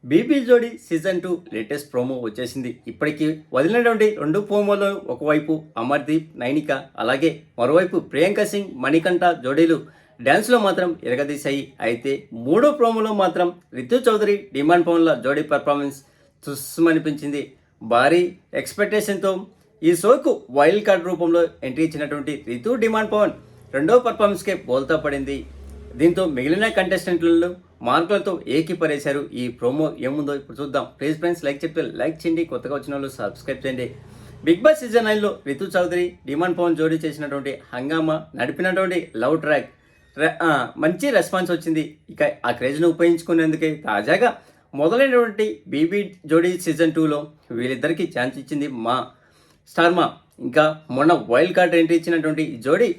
BB జోడీ season 2 latest promo వచ్చేసింది. ఇప్పటికీ వదిలినటువంటి 2 ప్రోమోలు ఒకవైపు అమర్దీప్, నైనిక, అలాగే మరోవైపు ప్రియాంక సింగ్, మణికంఠ జోడీలు డ్యాన్స్లో మాత్రం ఎరగదీశాయి. అయితే మూడో ప్రోమోలో మాత్రం రితు చౌదరి, డిమాండ్ పవన్ల జోడీ పర్ఫార్మెన్స్ తుస్సుమనిపించింది. భారీ ఎక్స్పెక్టేషన్తో ఈ షోకు వైల్డ్ కార్డ్ రూపంలో ఎంట్రీ ఇచ్చినటువంటి రితు, డిమాండ్ పవన్ రెండో పర్ఫార్మెన్స్కే బోల్తా పడింది. దీంతో మిగిలిన కంటెస్టెంట్లను మార్కులతో ఏకీపరేశారు. ఈ ప్రోమో ఏముందో ఇప్పుడు చూద్దాం. ప్లీజ్ ఫ్రెండ్స్, లైక్ చెప్తే లైక్ చేయండి, కొత్తగా వచ్చిన వాళ్ళు సబ్స్క్రైబ్ చేయండి. బిగ్ బాస్ సీజన్ 9లో రితు చౌదరి, డిమాండ్ పవన్ జోడీ చేసినటువంటి హంగామా, నడిపినటువంటి లవ్ ట్రాక్ మంచి రెస్పాన్స్ వచ్చింది. ఇక ఆ క్రేజ్ను ఉపయోగించుకునేందుకే తాజాగా మొదలైనటువంటి బీబీ జోడీ సీజన్ 2లో వీళ్ళిద్దరికీ ఛాన్స్ ఇచ్చింది మా స్టార్మా. ఇంకా మొన్న వైల్డ్ కార్డ్ ఎంట్రీ ఇచ్చినటువంటి ఈ జోడీ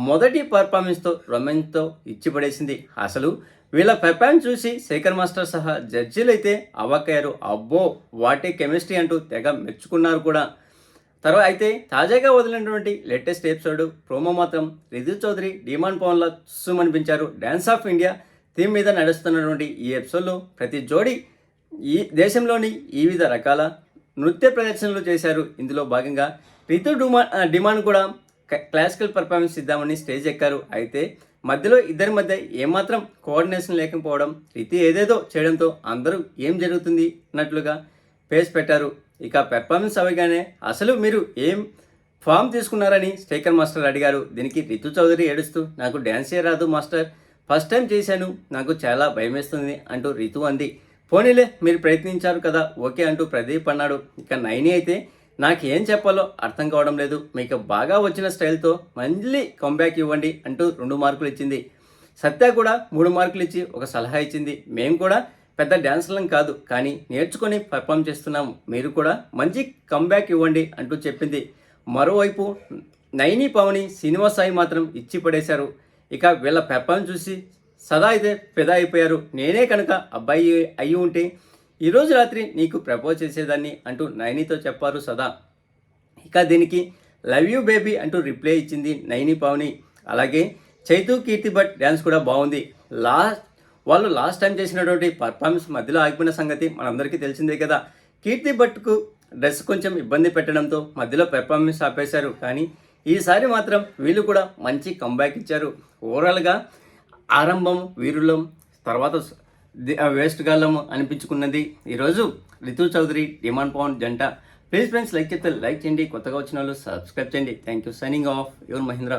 మొదటి పర్ఫార్మెన్స్తో రొమాన్స్తో ఇచ్చిపడేసింది. అసలు వీళ్ళ పెర్ఫార్మెన్స్ చూసి శేఖర్ మాస్టర్ సహా జడ్జీలు అయితే అవాక్కయ్యారు. అబ్బో వాటే కెమిస్ట్రీ అంటూ తెగ మెచ్చుకున్నారు కూడా. తర్వాత అయితే తాజాగా వదిలినటువంటి లేటెస్ట్ ఎపిసోడ్ ప్రోమో మాత్రం రితు చౌదరి, డిమాండ్ పవన్ల సుమనిపించారు. డాన్స్ ఆఫ్ ఇండియా థీమ్ మీద నడుస్తున్నటువంటి ఈ ఎపిసోడ్లో ప్రతి జోడీ ఈ దేశంలోని వివిధ రకాల నృత్య ప్రదర్శనలు చేశారు. ఇందులో భాగంగా రితు డిమాండ్ కూడా క్లాసికల్ పర్ఫార్మెన్స్ ఇద్దామని స్టేజ్ ఎక్కారు. అయితే మధ్యలో ఇద్దరి మధ్య ఏమాత్రం కోఆర్డినేషన్ లేకపోవడం, రితు ఏదేదో చేయడంతో అందరూ ఏం జరుగుతుంది అన్నట్లుగా ఫేస్ పెట్టారు. ఇక పెర్ఫార్మెన్స్ అవగానే అసలు మీరు ఏం ఫామ్ తీసుకున్నారని శేఖర్ మాస్టర్ అడిగారు. దీనికి రితు చౌదరి ఏడుస్తూ, నాకు డ్యాన్సే రాదు మాస్టర్, ఫస్ట్ టైం చేశాను, నాకు చాలా భయమేస్తుంది అంటూ రితు అంది. పోనీలే, మీరు ప్రయత్నించారు కదా, ఓకే అంటూ ప్రదీప్ అన్నాడు. ఇక నైని అయితే, నాకేం చెప్పాలో అర్థం కావడం లేదు, మీకు బాగా వచ్చిన స్టైల్తో మళ్ళీ కంబ్యాక్ ఇవ్వండి అంటూ 2 మార్కులు ఇచ్చింది. సత్య కూడా 3 మార్కులు ఇచ్చి ఒక సలహా ఇచ్చింది. మేము కూడా పెద్ద డ్యాన్సర్లం కాదు, కానీ నేర్చుకొని పర్ఫామ్ చేస్తున్నాము, మీరు కూడా మంచి కంబ్యాక్ ఇవ్వండి అంటూ చెప్పింది. మరోవైపు నైని, పవని, శ్రీనివాస్ సాయి మాత్రం ఇచ్చి పడేశారు. ఇక వీళ్ళ పెర్ఫార్మెన్స్ చూసి సదా అయితే ఫిదా అయిపోయారు. నేనే కనుక అబ్బాయి అయి ఉంటే ఈరోజు రాత్రి నీకు ప్రపోజ్ చేసేదాన్ని అంటూ నైనితో చెప్పారు సదా. ఇక దీనికి లవ్ యూ బేబీ అంటూ రిప్లై ఇచ్చింది నైని, పవని. అలాగే చైతు, కీర్తి భట్ డ్యాన్స్ కూడా బాగుంది. వాళ్ళు లాస్ట్ టైం చేసినటువంటి పర్ఫార్మెన్స్ మధ్యలో ఆగిపోయిన సంగతి మనందరికీ తెలిసిందే కదా. కీర్తి భట్కు డ్రెస్ కొంచెం ఇబ్బంది పెట్టడంతో మధ్యలో పెర్ఫార్మెన్స్ ఆపేశారు. కానీ ఈసారి మాత్రం వీళ్ళు కూడా మంచి కంబ్యాక్ ఇచ్చారు. ఓవరాల్గా ఆరంభం వీరులం, తర్వాత వేస్ట్ గాళ్ళము అనిపించుకున్నది ఈరోజు రితు చౌదరి, డిమాండ్ పవన్ జంట. ప్లీజ్ ఫ్రెండ్స్, లైక్ చెప్తే లైక్ చేయండి, కొత్తగా వచ్చిన వాళ్ళు సబ్స్క్రైబ్ చేయండి. Thank you. Signing off, your Mahindra.